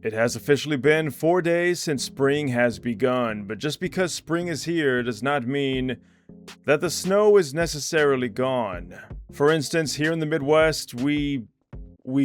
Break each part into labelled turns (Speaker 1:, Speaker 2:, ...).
Speaker 1: It has officially been 4 days since spring has begun, but just because spring is here does not mean that the snow is necessarily gone. For instance, here in the Midwest, we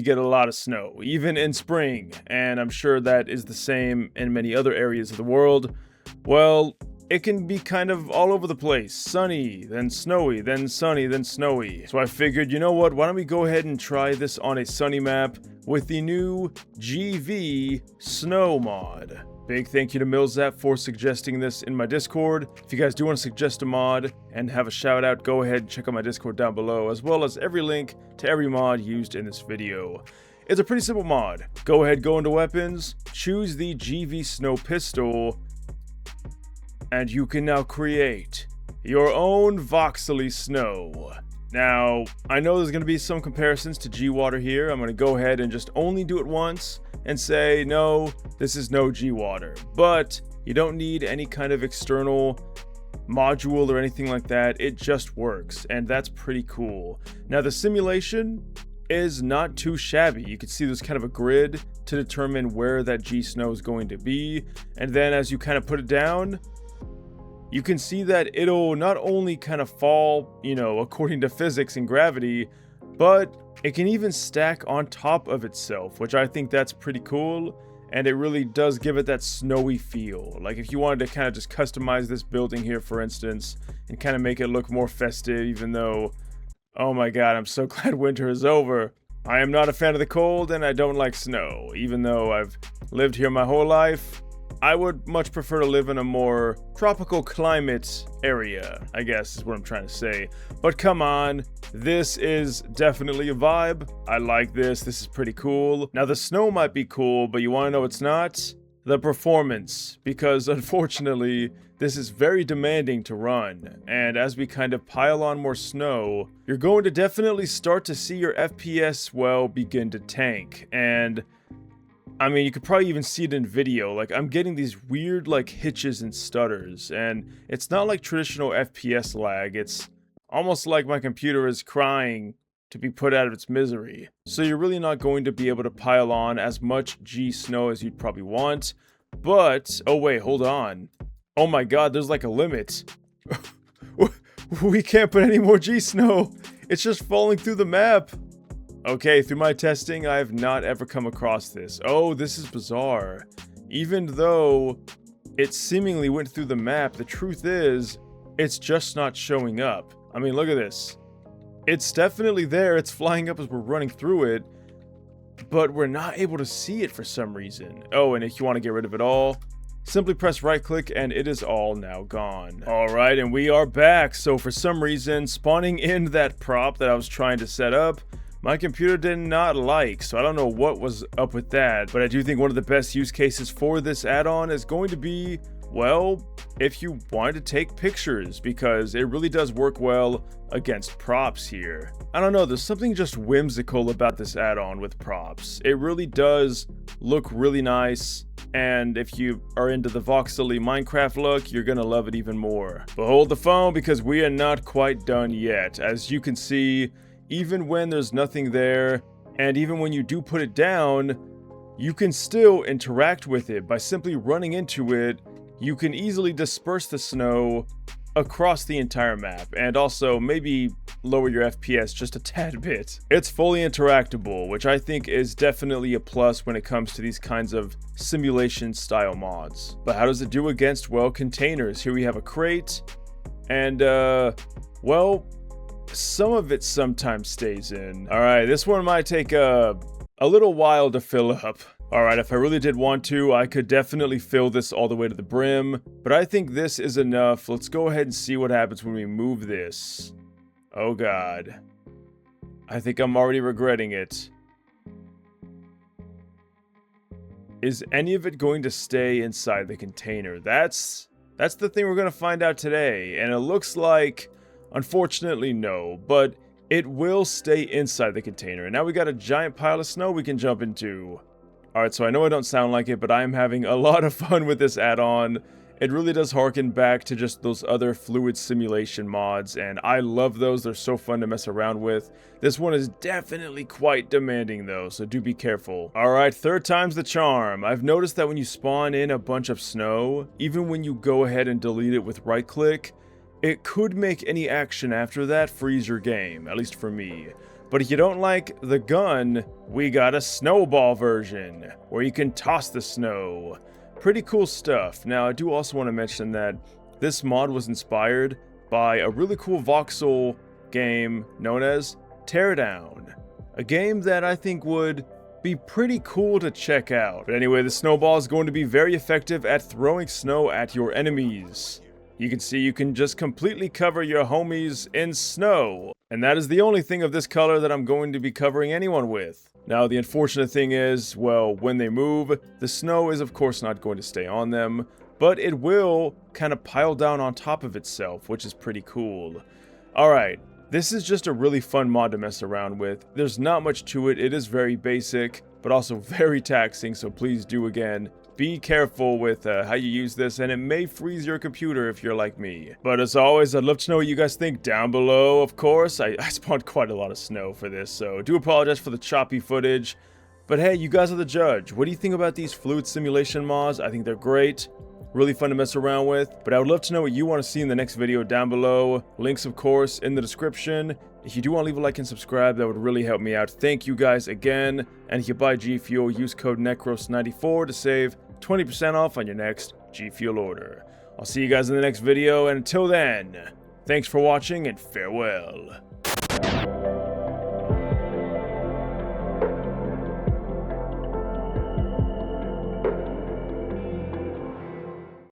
Speaker 1: get a lot of snow, even in spring, and I'm sure that is the same in many other areas of the world. Well, it can be kind of all over the place. Sunny, then snowy, then sunny, then snowy. So I figured, you know what, why don't we go ahead and try this on a sunny map with the new GVSnow mod. Big thank you to Millzap for suggesting this in my Discord. If you guys do want to suggest a mod and have a shout out, go ahead and check out my Discord down below, as well as every link to every mod used in this video. It's a pretty simple mod. Go ahead, go into weapons, choose the GVSnow pistol, and you can now create your own voxely snow. Now, I know there's going to be some comparisons to G-Water here. I'm going to go ahead and just only do it once and say, no, this is no G-Water. But you don't need any kind of external module or anything like that. It just works, and that's pretty cool. Now, the simulation is not too shabby. You can see there's kind of a grid to determine where that G-Snow is going to be. And then as you kind of put it down, you can see that it'll not only kind of fall, according to physics and gravity, but it can even stack on top of itself, which I think that's pretty cool. And it really does give it that snowy feel. Like if you wanted to kind of just customize this building here, for instance, and kind of make it look more festive, even though, oh my god, I'm so glad winter is over. I am not a fan of the cold and I don't like snow. Even though I've lived here my whole life, I would much prefer to live in a more tropical climate area, I guess is what I'm trying to say. But come on, this is definitely a vibe. I like this. This is pretty cool. Now, the snow might be cool, but you want to know what's not? The performance. Because unfortunately, this is very demanding to run. And as we kind of pile on more snow, you're going to definitely start to see your FPS, well, begin to tank. And I mean, you could probably even see it in video. Like, I'm getting these weird, hitches and stutters. And it's not like traditional FPS lag. It's almost like my computer is crying to be put out of its misery. So you're really not going to be able to pile on as much G-Snow as you'd probably want. But, oh wait, hold on. Oh my god, there's like a limit. We can't put any more G-Snow. It's just falling through the map. Okay, through my testing, I have not ever come across this. Oh, this is bizarre. Even though it seemingly went through the map, the truth is, it's just not showing up. I mean, look at this. It's definitely there, it's flying up as we're running through it, but we're not able to see it for some reason. Oh, and if you want to get rid of it all, simply press right click and it is all now gone. Alright, and we are back. So for some reason, spawning in that prop that I was trying to set up, my computer did not like, so I don't know what was up with that, but I do think one of the best use cases for this add-on is going to be, well, if you wanted to take pictures, because it really does work well against props here. I don't know, there's something just whimsical about this add-on with props. It really does look really nice, and if you are into the voxely Minecraft look, you're gonna love it even more. But hold the phone, because we are not quite done yet. As you can see, even when there's nothing there, and even when you do put it down, you can still interact with it by simply running into it. You can easily disperse the snow across the entire map, and also maybe lower your FPS just a tad bit. It's fully interactable, which I think is definitely a plus when it comes to these kinds of simulation style mods. But how does it do against, well, containers? Here we have a crate, and well, some of it sometimes stays in. Alright, this one might take a little while to fill up. Alright, if I really did want to, I could definitely fill this all the way to the brim, but I think this is enough. Let's go ahead and see what happens when we move this. Oh god. I think I'm already regretting it. Is any of it going to stay inside the container? That's the thing we're going to find out today, and it looks like, unfortunately, no, but it will stay inside the container. And now we got a giant pile of snow we can jump into. Alright, so I know I don't sound like it, but I am having a lot of fun with this add-on, it really does harken back to just those other fluid simulation mods, and I love those. They're so fun to mess around with. This one is definitely quite demanding though, so do be careful. Alright, third time's the charm. I've noticed that when you spawn in a bunch of snow, even when you go ahead and delete it with right click, it could make any action after that freeze your game, at least for me. But if you don't like the gun, we got a Snowball version, where you can toss the snow. Pretty cool stuff. Now, I do also want to mention that this mod was inspired by a really cool Voxel game known as Teardown. A game that I think would be pretty cool to check out. But anyway, the Snowball is going to be very effective at throwing snow at your enemies. You can see you can just completely cover your homies in snow. And that is the only thing of this color that I'm going to be covering anyone with. Now, the unfortunate thing is, well, when they move, the snow is of course not going to stay on them, but it will kind of pile down on top of itself, which is pretty cool. Alright, this is just a really fun mod to mess around with. There's not much to it. It is very basic, but also very taxing, so please do again be careful with how you use this, and it may freeze your computer if you're like me. But as always, I'd love to know what you guys think down below, of course. I spawned quite a lot of snow for this, so do apologize for the choppy footage. But hey, you guys are the judge. What do you think about these fluid simulation mods? I think they're great. Really fun to mess around with. But I would love to know what you want to see in the next video down below. Links, of course, in the description. If you do want to leave a like and subscribe, that would really help me out. Thank you guys again. And if you buy G Fuel, use code NecrosVideos94 to save 20% off on your next G Fuel order. I'll see you guys in the next video, and until then, thanks for watching and farewell.